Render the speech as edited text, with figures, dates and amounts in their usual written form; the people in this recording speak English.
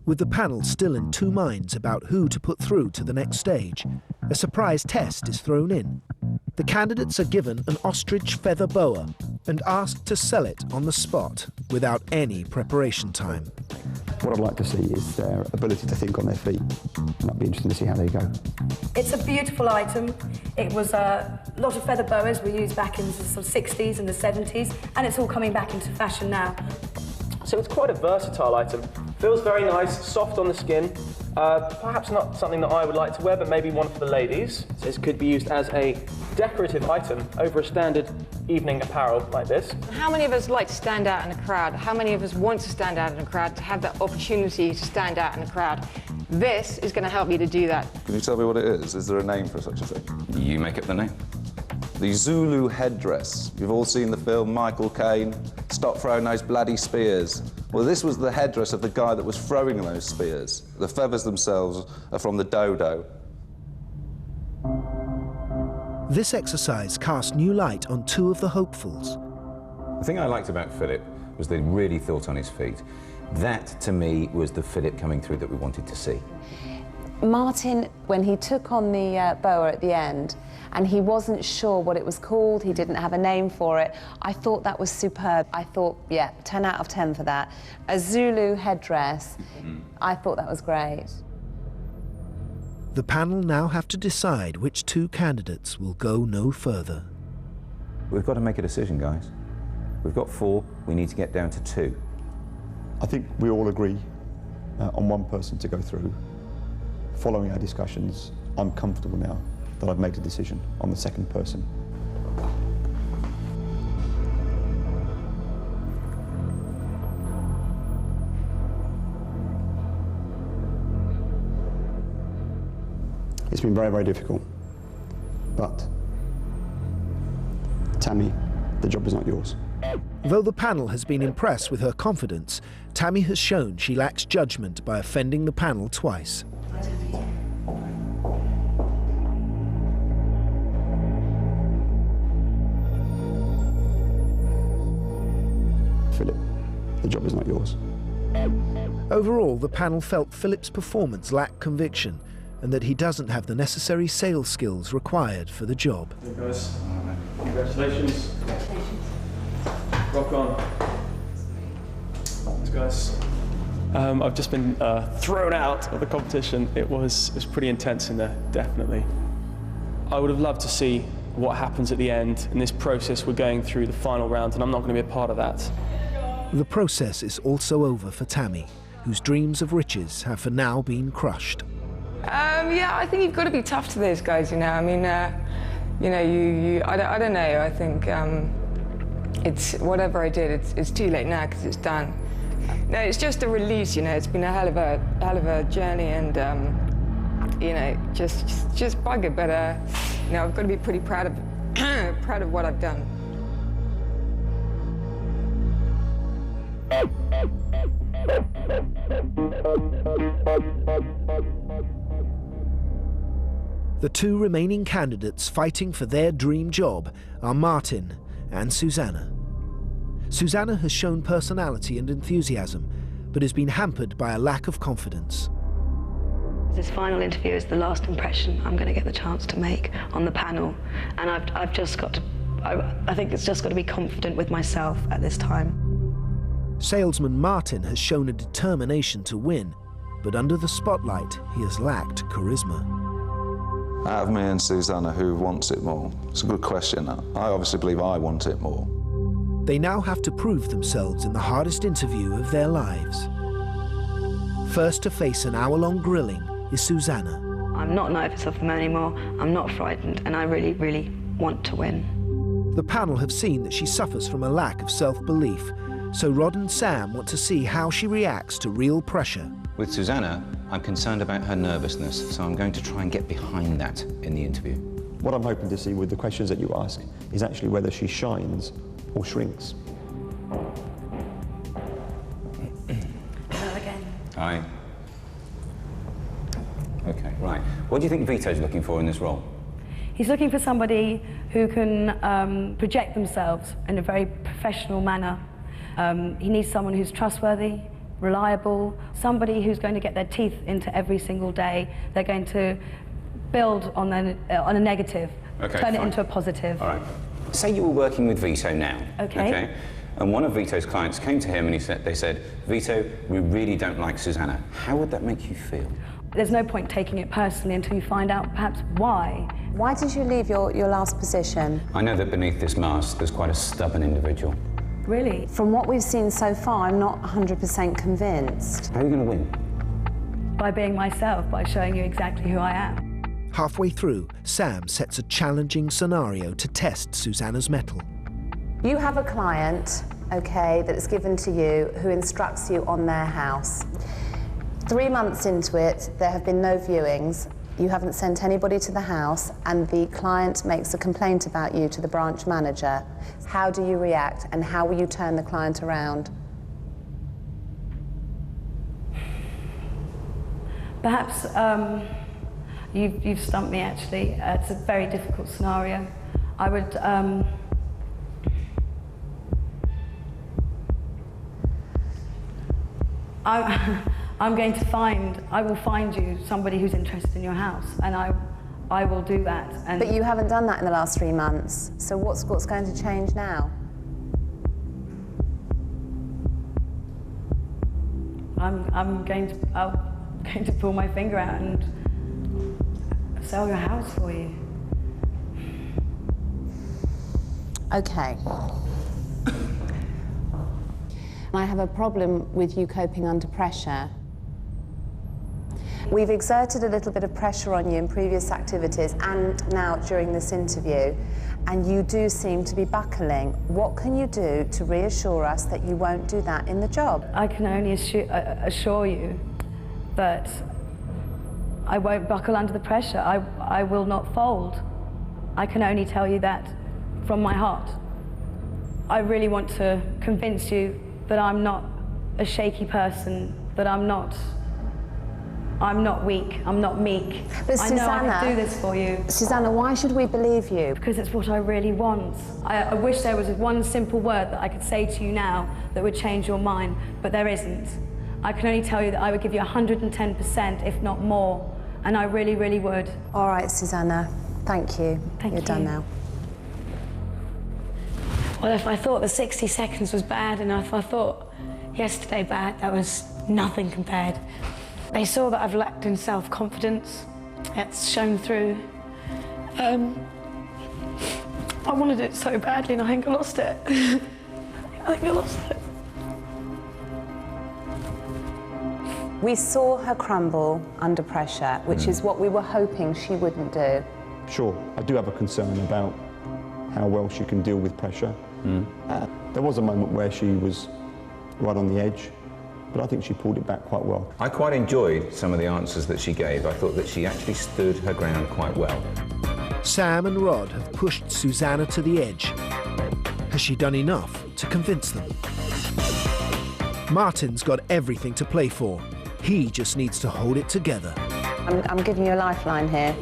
With the panel still in two minds about who to put through to the next stage, a surprise test is thrown in. The candidates are given an ostrich feather boa and asked to sell it on the spot without any preparation time. What I'd like to see is their ability to think on their feet, and that'd be interesting to see how they go. It's a beautiful item. It was a lot of feather boas were used back in the sort of 60s and the 70s, and it's all coming back into fashion now. So it's quite a versatile item. Feels very nice, soft on the skin. Perhaps not something that I would like to wear, but maybe one for the ladies. So this could be used as a decorative item over a standard evening apparel like this. How many of us like to stand out in a crowd? How many of us want to stand out in a crowd, to have that opportunity to stand out in a crowd? This is going to help you to do that. Can you tell me what it is? Is there a name for such a thing? You make up the name. The Zulu headdress. You've all seen the film Michael Caine, Stop Throwing Those Bloody Spears. Well, this was the headdress of the guy that was throwing those spears. The feathers themselves are from the dodo. This exercise cast new light on two of the hopefuls. The thing I liked about Philip was that he really thought on his feet. That, to me, was the Philip coming through that we wanted to see. Martin, when he took on the boa at the end, and he wasn't sure what it was called, he didn't have a name for it, I thought that was superb. I thought, yeah, 10 out of 10 for that. A Zulu headdress, I thought that was great. The panel now have to decide which two candidates will go no further. We've got to make a decision, guys. We've got 4, we need to get down to 2. I think we all agree on one person to go through. Following our discussions, I'm comfortable now that I've made a decision on the second person. It's been very, very difficult, but Tammy, the job is not yours. Though the panel has been impressed with her confidence, Tammy has shown she lacks judgment by offending the panel twice. Philip, the job is not yours. Overall, the panel felt Philip's performance lacked conviction and that he doesn't have the necessary sales skills required for the job. Hey guys, congratulations. Rock on. Thanks guys. I've just been thrown out of the competition. It was pretty intense in there, definitely. I would have loved to see what happens at the end. In this process, we're going through the final round, and I'm not going to be a part of that. The process is also over for Tammy, whose dreams of riches have for now been crushed. Yeah, I think you've got to be tough to those guys, you know. I mean, you know, I don't know. I think it's whatever I did. It's too late now because it's done. No, it's just a release, you know. It's been a hell of a journey, and you know, just bugger. But you know, I've got to be pretty proud of what I've done. The two remaining candidates fighting for their dream job are Martin and Susanna. Susanna has shown personality and enthusiasm, but has been hampered by a lack of confidence. This final interview is the last impression I'm going to get the chance to make on the panel, and I've just got to, I think it's just got to be confident with myself at this time. Salesman Martin has shown a determination to win, but under the spotlight, he has lacked charisma. Out of me and Susanna, who wants it more? It's a good question. I obviously believe I want it more. They now have to prove themselves in the hardest interview of their lives. First to face an hour-long grilling is Susanna. I'm not nervous of them anymore. I'm not frightened, and I really, really want to win. The panel have seen that she suffers from a lack of self-belief, so Rod and Sam want to see how she reacts to real pressure. With Susanna, I'm concerned about her nervousness, so I'm going to try and get behind that in the interview. What I'm hoping to see with the questions that you ask is actually whether she shines or shrinks. Hello again. Hi. Okay, right. What do you think Vito's looking for in this role? He's looking for somebody who can project themselves in a very professional manner. He needs someone who's trustworthy, reliable, somebody who's going to get their teeth into every single day. They're going to build on a negative, Okay, turn it fine. into a positive. All right. Say you were working with Vito now. Okay. And one of Vito's clients came to him and they said, Vito, we really don't like Susanna. How would that make you feel? There's no point taking it personally until you find out perhaps why. Why did you leave your last position? I know that beneath this mask, there's quite a stubborn individual. Really? From what we've seen so far, I'm not 100% convinced. How are you going to win? By being myself, by showing you exactly who I am. Halfway through, Sam sets a challenging scenario to test Susanna's mettle. You have a client, okay, that is given to you who instructs you on their house. 3 months into it, there have been no viewings. You haven't sent anybody to the house, and the client makes a complaint about you to the branch manager. How do you react, and how will you turn the client around? Perhaps you've stumped me, actually. It's a very difficult scenario. I would... I will find you somebody who's interested in your house, and I will do that. And But you haven't done that in the last 3 months, so what's going to change now? I'm going to pull my finger out and sell your house for you. Okay. I have a problem with you coping under pressure. We've exerted a little bit of pressure on you in previous activities and now during this interview, and you do seem to be buckling. What can you do to reassure us that you won't do that in the job? I can only assure you that I won't buckle under the pressure. I will not fold. I can only tell you that from my heart. I really want to convince you that I'm not a shaky person, that I'm not weak, I'm not meek. But I know I can do this for you. Susanna, why should we believe you? Because it's what I really want. I wish there was one simple word that I could say to you now that would change your mind, but there isn't. I can only tell you that I would give you 110%, if not more, and I really, really would. All right, Susanna, thank you. Thank You're you. done now. Well, if I thought the 60 seconds was bad, and if I thought yesterday bad, that was nothing compared. They saw that I've lacked in self-confidence. It's shown through. I wanted it so badly, and I think I lost it. I think I lost it. We saw her crumble under pressure, which is what we were hoping she wouldn't do. Sure, I do have a concern about how well she can deal with pressure. There was a moment where she was right on the edge, but I think she pulled it back quite well. I quite enjoyed some of the answers that she gave. I thought that she actually stood her ground quite well. Sam and Rod have pushed Susanna to the edge. Has she done enough to convince them? Martin's got everything to play for. He just needs to hold it together. I'm giving you a lifeline here.